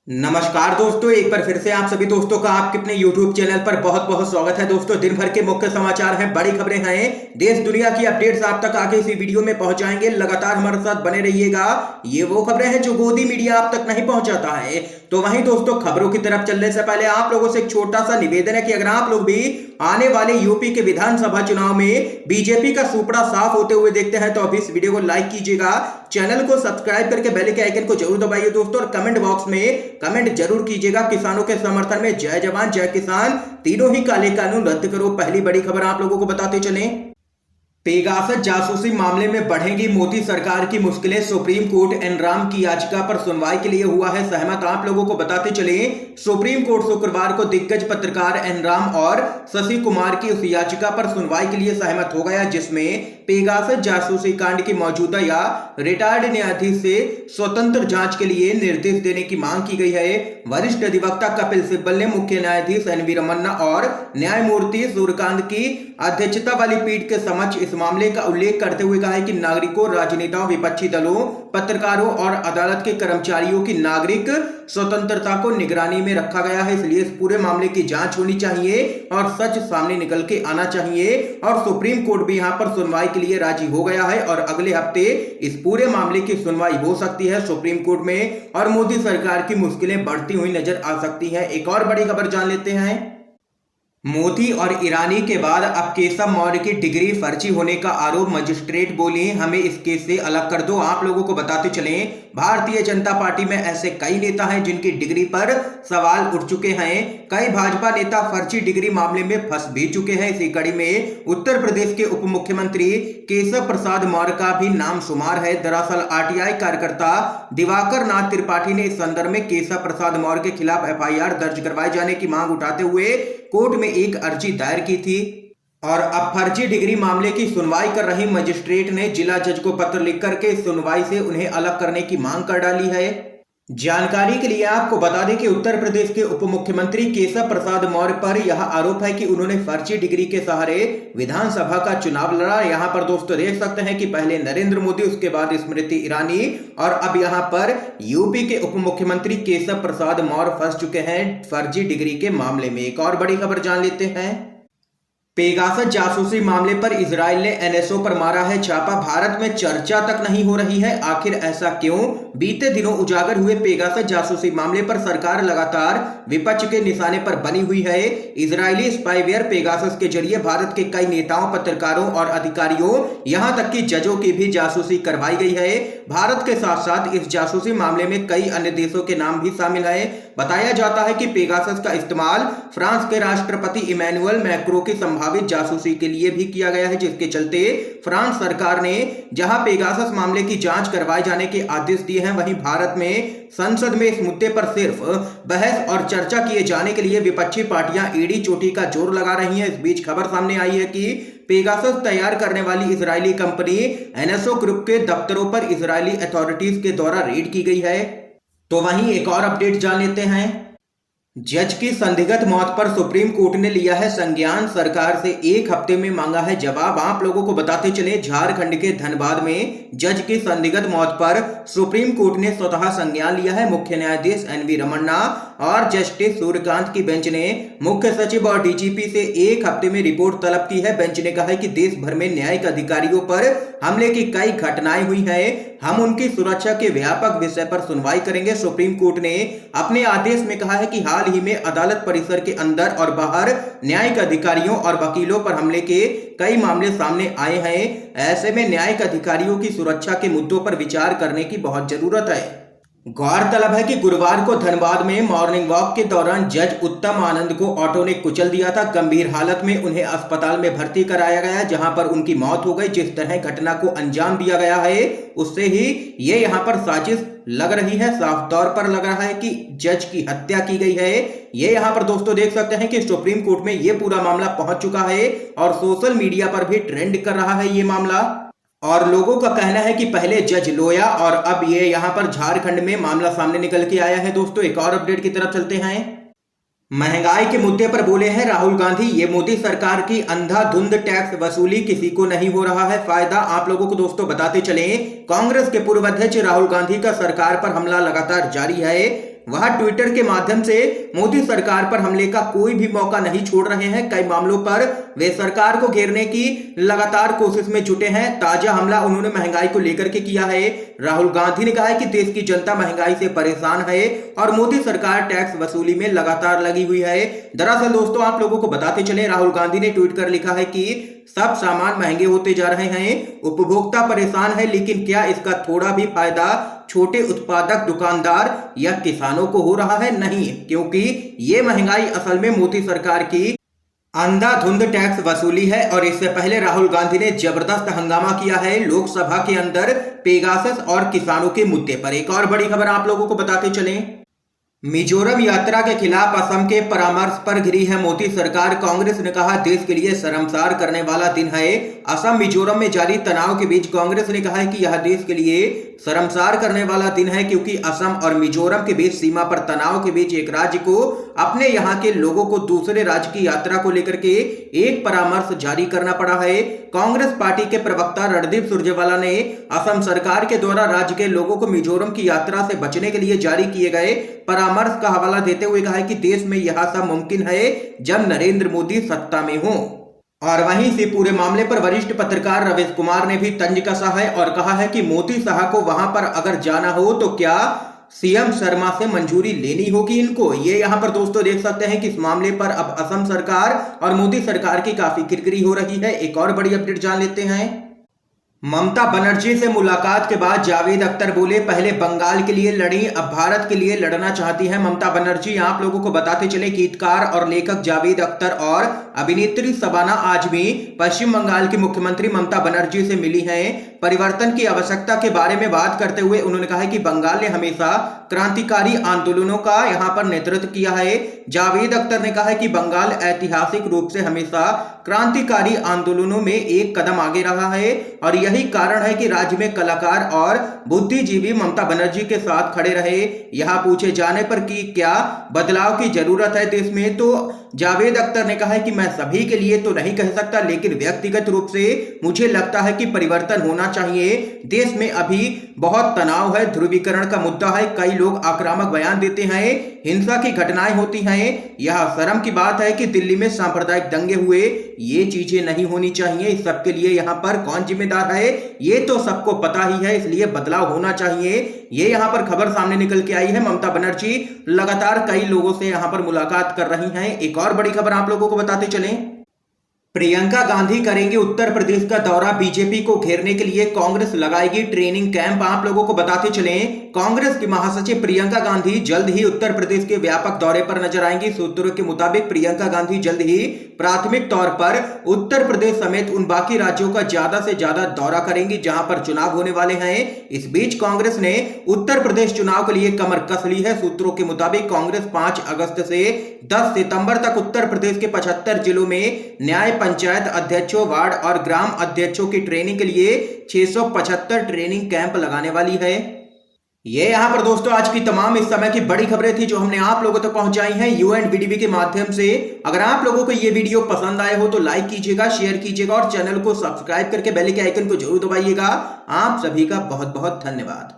नमस्कार दोस्तों, एक बार फिर से आप सभी दोस्तों का आपके अपने YouTube चैनल पर बहुत बहुत स्वागत है। दोस्तों, दिन भर के मुख्य समाचार हैं, बड़ी खबरें हैं, देश दुनिया की अपडेट्स आप तक आगे इसी वीडियो में पहुंचाएंगे। लगातार हमारे साथ बने रहिएगा। ये वो खबरें हैं जो गोदी मीडिया आप तक नहीं पहुंचाता है। तो वहीं दोस्तों, खबरों की तरफ चलने से पहले आप लोगों से एक छोटा सा निवेदन है कि अगर आप लोग भी आने वाले यूपी के विधानसभा चुनाव में बीजेपी का सुपड़ा साफ होते हुए देखते हैं तो अभी इस वीडियो को लाइक कीजिएगा, चैनल को सब्सक्राइब करके बेल के आइकन को जरूर दबाइए दोस्तों, और कमेंट बॉक्स में कमेंट जरूर कीजिएगा किसानों के समर्थन में जय जवान जय किसान, तीनों ही काले कानून रद्द करो। पहली बड़ी खबर आप लोगों को बताते चलें। पेगासस जासूसी मामले में बढ़ेंगी मोदी सरकार की मुश्किलें, सुप्रीम कोर्ट एनराम की याचिका पर सुनवाई के लिए हुआ है सहमत। आप लोगों को बताते चले, सुप्रीम कोर्ट शुक्रवार को दिग्गज पत्रकार एनराम और शशि कुमार की उस याचिका पर सुनवाई के लिए सहमत हो गया जिसमें पेगासस जासूसी कांड की मौजूदा या रिटायर्ड न्यायाधीश से स्वतंत्र जांच के लिए निर्देश देने की मांग की गई है। वरिष्ठ अधिवक्ता कपिल सिब्बल ने मुख्य न्यायाधीश एनवी रमन्ना और न्यायमूर्ति सूर्यकांत की अध्यक्षता वाली पीठ के समक्ष इस मामले का उल्लेख करते हुए कहा है कि नागरिकों, राजनेताओं, विपक्षी दलों, पत्रकारों और अदालत के कर्मचारियों की नागरिक स्वतंत्रता को निगरानी में रखा गया है, इसलिए इस पूरे मामले की जांच होनी चाहिए और सच सामने निकल के आना चाहिए। और सुप्रीम कोर्ट भी यहां पर सुनवाई के लिए राजी हो गया है और अगले हफ्ते इस पूरे मामले की सुनवाई हो सकती है सुप्रीम कोर्ट में और मोदी सरकार की मुश्किलें बढ़ती हुई नजर आ सकती हैं। एक और बड़ी खबर जान लेते हैं। मोदी और ईरानी के बाद अब केशव मौर्य की डिग्री फर्जी होने का आरोप, मजिस्ट्रेट बोली हमें इस केस से अलग कर दो। आप लोगों को बताते चलें, भारतीय जनता पार्टी में ऐसे कई नेता हैं जिनकी डिग्री पर सवाल उठ चुके हैं। कई भाजपा नेता फर्जी डिग्री मामले में फंस भी चुके हैं। इसी कड़ी में उत्तर प्रदेश के उप मुख्यमंत्री केशव प्रसाद मौर्य का भी नाम शुमार है। दरअसल आरटीआई कार्यकर्ता दिवाकर नाथ त्रिपाठी ने इस संदर्भ में केशव प्रसाद मौर्य के खिलाफ एफआईआर दर्ज करवाए जाने की मांग उठाते हुए कोर्ट में एक अर्जी दायर की थी और अब फर्जी डिग्री मामले की सुनवाई कर रही मजिस्ट्रेट ने जिला जज को पत्र लिखकर के सुनवाई से उन्हें अलग करने की मांग कर डाली है। जानकारी के लिए आपको बता दें कि उत्तर प्रदेश के उप मुख्यमंत्री केशव प्रसाद मौर्य पर यह आरोप है कि उन्होंने फर्जी डिग्री के सहारे विधानसभा का चुनाव लड़ा। यहां पर दोस्तों देख सकते हैं कि पहले नरेंद्र मोदी, उसके बाद स्मृति ईरानी और अब यहां पर यूपी के उप मुख्यमंत्री केशव प्रसाद मौर्य फंस चुके हैं फर्जी डिग्री के मामले में। एक और बड़ी खबर जान लेते हैं। पेगासस जासूसी मामले पर इजराइल ने एनएसओ पर मारा है छापा, भारत में चर्चा तक नहीं हो रही है, आखिर ऐसा क्यों? बीते दिनों उजागर हुए पेगासस जासूसी मामले पर सरकार लगातार विपक्ष के निशाने पर बनी हुई है। इजरायली स्पाईवेयर पेगासस के जरिए भारत के कई नेताओं, पत्रकारों और अधिकारियों, यहां तक कि जजों की भी जासूसी करवाई गई है। भारत के साथ साथ इस जासूसी मामले में कई अन्य देशों के नाम भी शामिल है। बताया जाता है कि पेगासस का इस्तेमाल फ्रांस के राष्ट्रपति इमैनुअल मैक्रों की संभावित जासूसी के लिए भी किया गया है, जिसके चलते फ्रांस सरकार ने जहां पेगासस मामले की जांच करवाए जाने के आदेश दिए हैं, वहीं भारत में संसद में इस मुद्दे पर सिर्फ बहस और चर्चा किए जाने के लिए विपक्षी पार्टियां एड़ी चोटी का जोर लगा रही हैं। इस बीच खबर सामने आई है कि पेगासस तैयार करने वाली इजरायली कंपनी एनएसओ ग्रुप के दफ्तरों पर इजरायली अथॉरिटीज के द्वारा रेड की गई है। तो वहीं एक और अपडेट जान लेते हैं। जज की संदिग्ध मौत पर सुप्रीम कोर्ट ने लिया है संज्ञान, सरकार से एक हफ्ते में मांगा है जवाब। आप लोगों को बताते चले, झारखंड के धनबाद में जज की संदिग्ध मौत पर सुप्रीम कोर्ट ने स्वतः संज्ञान लिया है। मुख्य न्यायाधीश एनवी रमन्ना और जस्टिस सूर्यकांत की बेंच ने मुख्य सचिव और डीजीपी से एक हफ्ते में रिपोर्ट तलब की है। बेंच ने कहा है कि देश भर में न्यायिक अधिकारियों पर हमले की कई घटनाएं हुई हैं, हम उनकी सुरक्षा के व्यापक विषय पर सुनवाई करेंगे। सुप्रीम कोर्ट ने अपने आदेश में कहा है कि हाल ही में अदालत परिसर के अंदर और बाहर न्यायिक अधिकारियों और वकीलों पर हमले के कई मामले सामने आए हैं। ऐसे में न्यायिक अधिकारियों की सुरक्षा के मुद्दों पर विचार करने की बहुत जरूरत है। गौरतलब है कि गुरुवार को धनबाद में मॉर्निंग वॉक के दौरान जज उत्तम आनंद को ऑटो ने कुचल दिया था। गंभीर हालत में उन्हें अस्पताल में भर्ती कराया गया, जहां पर उनकी मौत हो गई। जिस तरह घटना को अंजाम दिया गया है उससे ही ये यहां पर साजिश लग रही है। साफ तौर पर लग रहा है कि जज की हत्या की गई है। ये यहां पर दोस्तों देख सकते हैं कि सुप्रीम कोर्ट में ये पूरा मामला पहुंच चुका है और सोशल मीडिया पर भी ट्रेंड कर रहा है ये मामला। और लोगों का कहना है कि पहले जज लोया और अब ये यहां पर झारखंड में मामला सामने निकल के आया है। दोस्तों, एक और अपडेट की तरफ चलते हैं। महंगाई के मुद्दे पर बोले हैं राहुल गांधी, ये मोदी सरकार की अंधाधुंध टैक्स वसूली किसी को नहीं हो रहा है फायदा। आप लोगों को दोस्तों बताते चलें, कांग्रेस के पूर्व अध्यक्ष राहुल गांधी का सरकार पर हमला लगातार जारी है। वह ट्विटर के माध्यम से मोदी सरकार पर हमले का कोई भी मौका नहीं छोड़ रहे हैं। कई मामलों पर वे सरकार को घेरने की लगातार कोशिश में जुटे हैं। ताजा हमला उन्होंने महंगाई को लेकर के किया है। राहुल गांधी ने कहा है कि देश की जनता महंगाई से परेशान है और मोदी सरकार टैक्स वसूली में लगातार लगी हुई है। दरअसल दोस्तों आप लोगों को बताते चले, राहुल गांधी ने ट्वीट कर लिखा है कि सब सामान महंगे होते जा रहे हैं, उपभोक्ता परेशान है, लेकिन क्या इसका थोड़ा भी फायदा छोटे उत्पादक, दुकानदार या किसानों को हो रहा है? नहीं, क्योंकि ये महंगाई असल में मोदी सरकार की अंधाधुंध टैक्स वसूली है। और इससे पहले राहुल गांधी ने जबरदस्त हंगामा किया है लोकसभा के अंदर पेगासस और किसानों के मुद्दे पर। एक और बड़ी खबर आप लोगों को बताते चलें, मिजोरम यात्रा के खिलाफ असम के परामर्श पर घिरी है मोदी सरकार। कांग्रेस ने कहा देश के लिए शर्मसार करने वाला दिन है। असम मिजोरम में जारी तनाव के बीच कांग्रेस ने कहा है कि यह देश के लिए शर्मसार करने वाला दिन है, क्योंकि असम और मिजोरम के बीच सीमा पर तनाव के बीच एक राज्य को अपने यहाँ के लोगों को दूसरे राज्य की यात्रा को लेकर के एक परामर्श जारी करना पड़ा है। कांग्रेस पार्टी के प्रवक्ता रणदीप सुरजेवाला ने असम सरकार के द्वारा राज्य के लोगों को मिजोरम की यात्रा से बचने के लिए जारी किए गए परामर्श का हवाला देते हुए कहा है कि देश में यह सब मुमकिन है जब नरेंद्र मोदी सत्ता में हो। और वहीं से पूरे मामले पर वरिष्ठ पत्रकार रवीश कुमार ने भी तंज कसा है और कहा है कि मोदी साहब को वहां पर अगर जाना हो तो क्या सीएम शर्मा से मंजूरी लेनी होगी इनको। ये यहां पर दोस्तों देख सकते हैं कि इस मामले पर अब असम सरकार और मोदी सरकार की काफी किरकिरी हो रही है। एक और बड़ी अपडेट जान लेते हैं, ममता बनर्जी से मुलाकात के बाद जावेद अख्तर बोले पहले बंगाल के लिए लड़ी, अब भारत के लिए लड़ना चाहती हैं ममता बनर्जी। आप लोगों को बताते चले, गीतकार और लेखक जावेद अख्तर और अभिनेत्री शबाना आजमी पश्चिम बंगाल की मुख्यमंत्री ममता बनर्जी से मिली हैं। परिवर्तन की आवश्यकता के बारे में बात करते हुए उन्होंने कहा कि बंगाल ने हमेशा क्रांतिकारी आंदोलनों का यहां पर नेतृत्व किया है। जावेद अख्तर ने कहा है कि बंगाल ऐतिहासिक रूप से हमेशा क्रांतिकारी आंदोलनों में एक कदम आगे रहा है और यही कारण है कि राज्य में कलाकार और बुद्धिजीवी ममता बनर्जी के साथ खड़े रहे। यहां पूछे जाने पर कि क्या बदलाव की जरूरत है देश में, तो जावेद अख्तर ने कहा है कि मैं सभी के लिए तो नहीं कह सकता, लेकिन व्यक्तिगत रूप से मुझे लगता है कि परिवर्तन होना चाहिए। देश में अभी बहुत तनाव है, ध्रुवीकरण का मुद्दा है, कई लोग आक्रामक बयान देते हैं, हिंसा की घटनाएं होती हैं। यह शर्म की बात है कि दिल्ली में सांप्रदायिक दंगे हुए, ये चीजें नहीं होनी चाहिए। इस सब के लिए यहाँ पर कौन जिम्मेदार है ये तो सबको पता ही है, इसलिए बदलाव होना चाहिए। ये यहाँ पर खबर सामने निकल के आई है। ममता बनर्जी लगातार कई लोगों से यहाँ पर मुलाकात कर रही हैं। एक और बड़ी खबर आप लोगों को बताते चलें, प्रियंका गांधी करेंगे उत्तर प्रदेश का दौरा, बीजेपी को घेरने के लिए कांग्रेस लगाएगी ट्रेनिंग कैंप। आप लोगों को बताते चलें, कांग्रेस की महासचिव प्रियंका गांधी जल्द ही उत्तर प्रदेश के व्यापक दौरे पर नजर आएंगी। सूत्रों के मुताबिक प्रियंका गांधी जल्द ही प्राथमिक तौर पर उत्तर प्रदेश समेत उन बाकी राज्यों का ज्यादा से ज्यादा दौरा करेंगी जहां पर चुनाव होने वाले हैं। इस बीच कांग्रेस ने उत्तर प्रदेश चुनाव के लिए कमर कस ली है। सूत्रों के मुताबिक कांग्रेस 5 अगस्त से 10 सितंबर तक उत्तर प्रदेश के 75 जिलों में न्याय पंचायत अध्यक्षों, वार्ड और ग्राम अध्यक्षों की ट्रेनिंग के लिए 675 ट्रेनिंग कैंप लगाने वाली है। ये यहां पर दोस्तों आज की तमाम इस समय की बड़ी खबरें थी जो हमने आप लोगों तक पहुंचाई हैं UNVDB के माध्यम से। अगर आप लोगों को ये वीडियो पसंद आए हो तो लाइक कीजिएगा, शेयर कीजिएगा और चैनल को सब्सक्राइब करके बेल के आइकन को जरूर दबाइएगा। आप सभी का बहुत बहुत धन्यवाद।